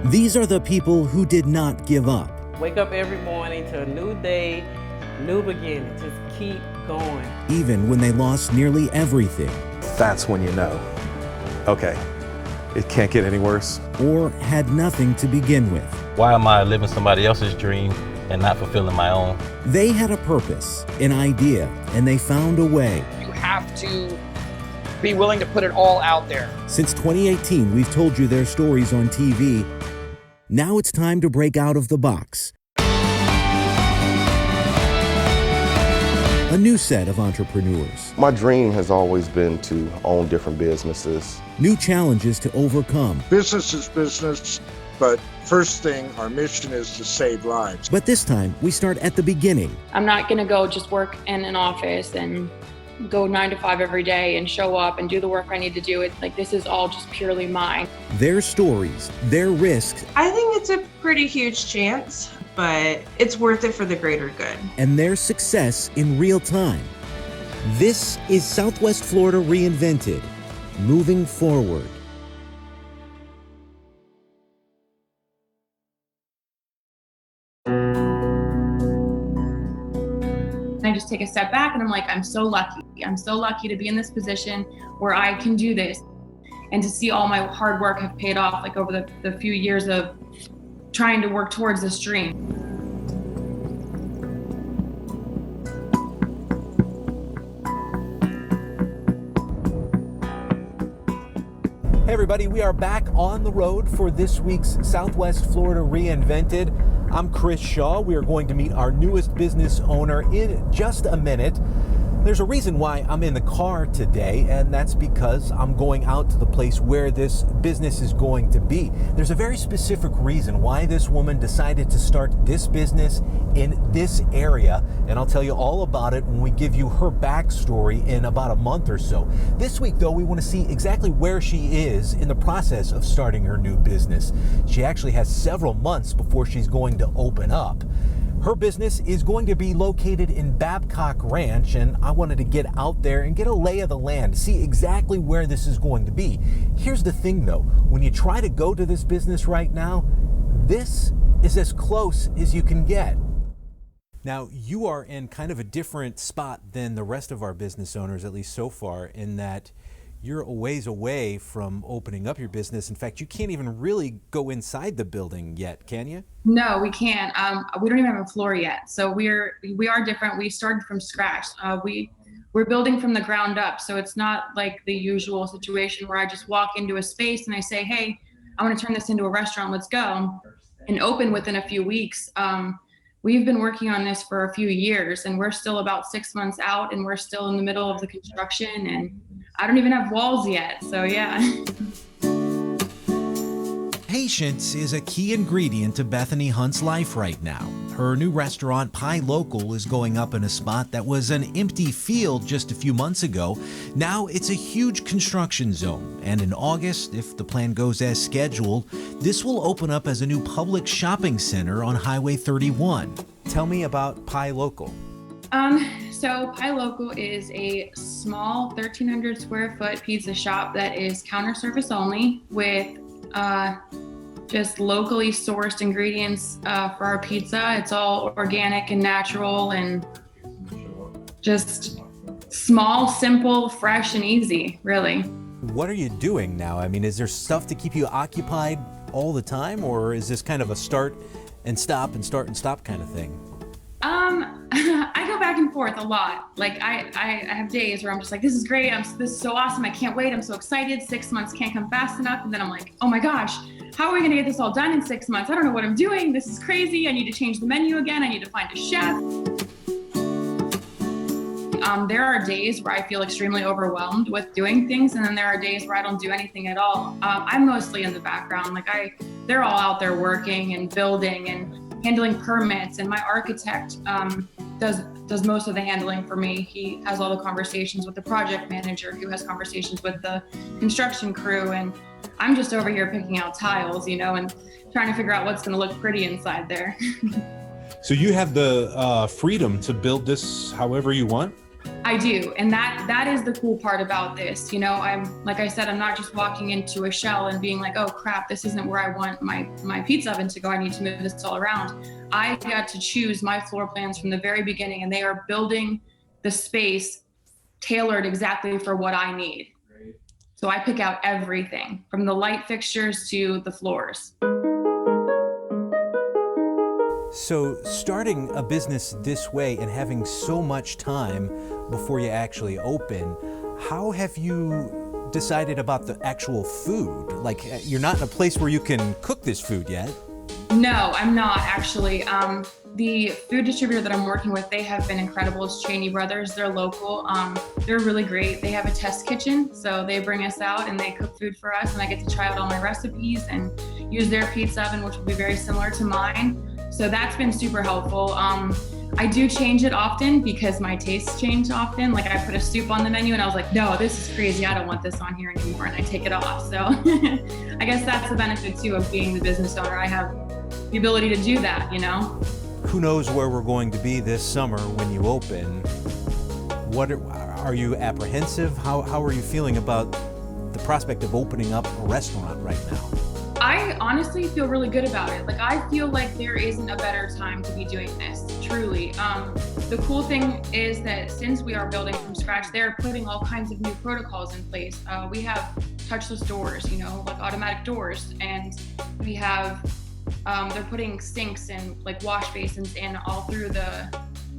These are the people who did not give up. Wake up every morning to a new day, new beginning. Just keep going. Even when they lost nearly everything. That's when you know, okay, it can't get any worse. Or had nothing to begin with. Why am I living somebody else's dream and not fulfilling my own? They had a purpose, an idea, and they found a way. You have to be willing to put it all out there. Since 2018, we've told you their stories on TV. Now it's time to break out of the box. A new set of entrepreneurs. My dream has always been to own different businesses. New challenges to overcome. Business is business, but first thing, our mission is to save lives. But this time, we start at the beginning. I'm not going to go just work in an office and go 9 to 5 every day and show up and do the work I need to do. It's like, this is all just purely mine. Their stories, their risks. I think it's a pretty huge chance, but it's worth it for the greater good. And their success in real time. This is Southwest Florida Reinvented, moving forward. I just take a step back and I'm like, I'm so lucky. I'm so lucky to be in this position where I can do this and to see all my hard work have paid off, like over the few years of trying to work towards this dream. Hey everybody, we are back on the road for this week's Southwest Florida Reinvented. I'm Chris Shaw. We are going to meet our newest business owner in just a minute. There's a reason why I'm in the car today, and that's because I'm going out to the place where this business is going to be. There's a very specific reason why this woman decided to start this business in this area, and I'll tell you all about it when we give you her backstory in about a month or so. This week, though, we want to see exactly where she is in the process of starting her new business. She actually has several months before she's going to open up. Her business is going to be located in Babcock Ranch, and I wanted to get out there and get a lay of the land, see exactly where this is going to be. Here's the thing though, when you try to go to this business right now, this is as close as you can get. Now, you are in kind of a different spot than the rest of our business owners, at least so far, in that you're a ways away from opening up your business. In fact, you can't even really go inside the building yet, can you? No, we can't. We don't even have a floor yet. So we are different. We started from scratch. We're building from the ground up. So it's not like the usual situation where I just walk into a space and I say, hey, I want to turn this into a restaurant. Let's go, and open within a few weeks. We've been working on this for a few years, and we're still about 6 months out, and we're still in the middle of the construction, and I don't even have walls yet, so yeah. Patience is a key ingredient to Bethany Hunt's life right now. Her new restaurant, Pie Local, is going up in a spot that was an empty field just a few months ago. Now it's a huge construction zone, and in August, if the plan goes as scheduled, this will open up as a new public shopping center on Highway 31. Tell me about Pie Local. So Pie Local is a small 1,300 square foot pizza shop that is counter service only with just locally sourced ingredients for our pizza. It's all organic and natural and just small, simple, fresh, and easy, really. What are you doing now? I mean, is there stuff to keep you occupied all the time, or is this kind of a start and stop and start and stop kind of thing? I go back and forth a lot. Like I have days where I'm just like, this is great. This is so awesome. I can't wait. I'm so excited. 6 months can't come fast enough. And then I'm like, oh my gosh, how are we going to get this all done in 6 months? I don't know what I'm doing. This is crazy. I need to change the menu again. I need to find a chef. There are days where I feel extremely overwhelmed with doing things. And then there are days where I don't do anything at all. I'm mostly in the background. They're all out there working and building and handling permits, and my architect does most of the handling for me. He has all the conversations with the project manager, who has conversations with the construction crew, and I'm just over here picking out tiles, and trying to figure out what's going to look pretty inside there. So you have the freedom to build this however you want? I do, and that is the cool part about this. You know, I'm, like I said, I'm not just walking into a shell and being like, oh crap, this isn't where I want my pizza oven to go. I need to move this all around. I got to choose my floor plans from the very beginning, and they are building the space tailored exactly for what I need. So I pick out everything from the light fixtures to the floors. So starting a business this way and having so much time before you actually open, how have you decided about the actual food? Like, you're not in a place where you can cook this food yet. No, I'm not actually. The food distributor that I'm working with, they have been incredible. It's Cheney Brothers. They're local. They're really great. They have a test kitchen, so they bring us out and they cook food for us, and I get to try out all my recipes and use their pizza oven, which will be very similar to mine. So that's been super helpful. I do change it often because my tastes change often. Like, I put a soup on the menu and I was like, no, this is crazy. I don't want this on here anymore. And I take it off. So I guess that's the benefit too of being the business owner. I have the ability to do that, you know? Who knows where we're going to be this summer when you open? Are you apprehensive? How are you feeling about the prospect of opening up a restaurant right now? I honestly feel really good about it. Like, I feel like there isn't a better time to be doing this, truly. The cool thing is that since we are building from scratch, they're putting all kinds of new protocols in place. We have touchless doors, you know, like automatic doors, and we have, they're putting sinks and like wash basins in all through the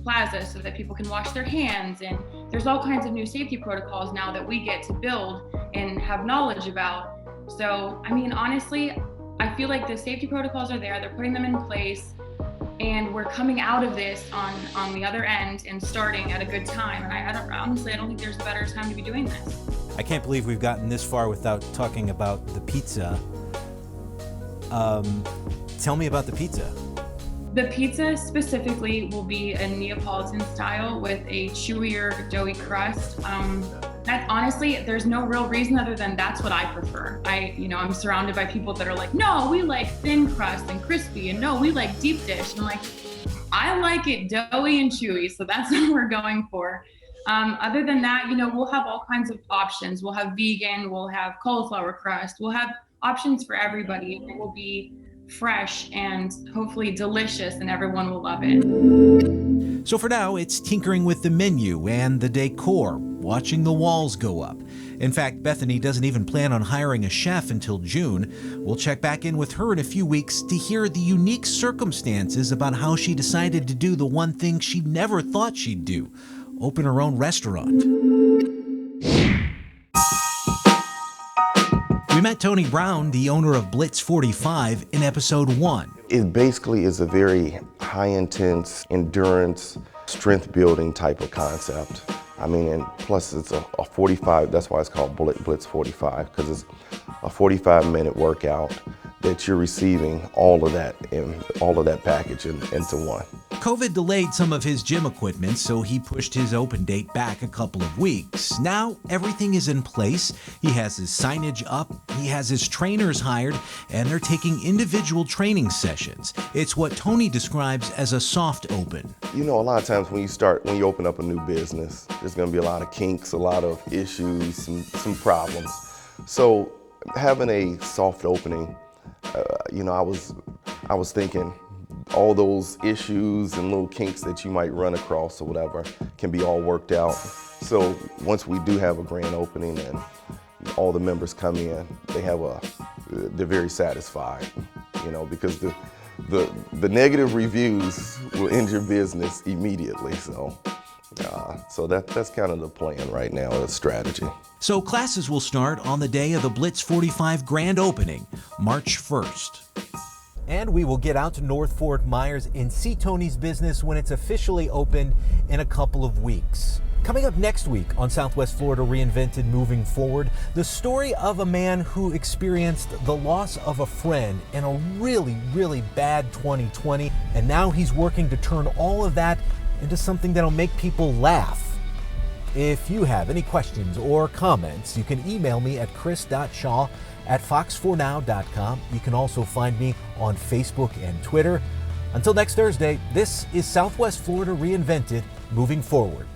plaza so that people can wash their hands, and there's all kinds of new safety protocols now that we get to build and have knowledge about. So, I mean, honestly, I feel like the safety protocols are there, they're putting them in place, and we're coming out of this on the other end and starting at a good time. And I don't think there's a better time to be doing this. I can't believe we've gotten this far without talking about the pizza. Tell me about the pizza. The pizza specifically will be a Neapolitan style with a chewier, doughy crust. That honestly, there's no real reason other than that's what I prefer. I'm surrounded by people that are like, no, we like thin crust and crispy, and no, we like deep dish. And I'm like, I like it doughy and chewy, so that's what we're going for. Other than that, we'll have all kinds of options. We'll have vegan, we'll have cauliflower crust, we'll have options for everybody. It will be fresh and hopefully delicious, and everyone will love it. So for now, it's tinkering with the menu and the decor, watching the walls go up. In fact, Bethany doesn't even plan on hiring a chef until June. We'll check back in with her in a few weeks to hear the unique circumstances about how she decided to do the one thing she never thought she'd do: open her own restaurant. We met Tony Brown, the owner of Blitz 45, in episode 1. It basically is a very high-intense, endurance, strength-building type of concept. I mean, and plus it's a 45, that's why it's called Blitz 45, because it's a 45-minute workout that you're receiving all of that package into one. COVID delayed some of his gym equipment, so he pushed his open date back a couple of weeks. Now everything is in place. He has his signage up, he has his trainers hired, and they're taking individual training sessions. It's what Tony describes as a soft open. A lot of times when you open up a new business, there's gonna be a lot of kinks, a lot of issues, some problems. So having a soft opening, I was thinking all those issues and little kinks that you might run across or whatever can be all worked out. So once we do have a grand opening and all the members come in, they're very satisfied, because the negative reviews will end your business immediately. So that's kind of the plan right now, the strategy. So classes will start on the day of the Blitz 45 grand opening, March 1st. And we will get out to North Fort Myers and see Tony's business when it's officially opened in a couple of weeks. Coming up next week on Southwest Florida Reinvented Moving Forward, the story of a man who experienced the loss of a friend in a really, really bad 2020, and now he's working to turn all of that into something that'll make people laugh. If you have any questions or comments, you can email me at chris.shaw@fox4now.com. You can also find me on Facebook and Twitter. Until next Thursday, this is Southwest Florida Reinvented Moving Forward.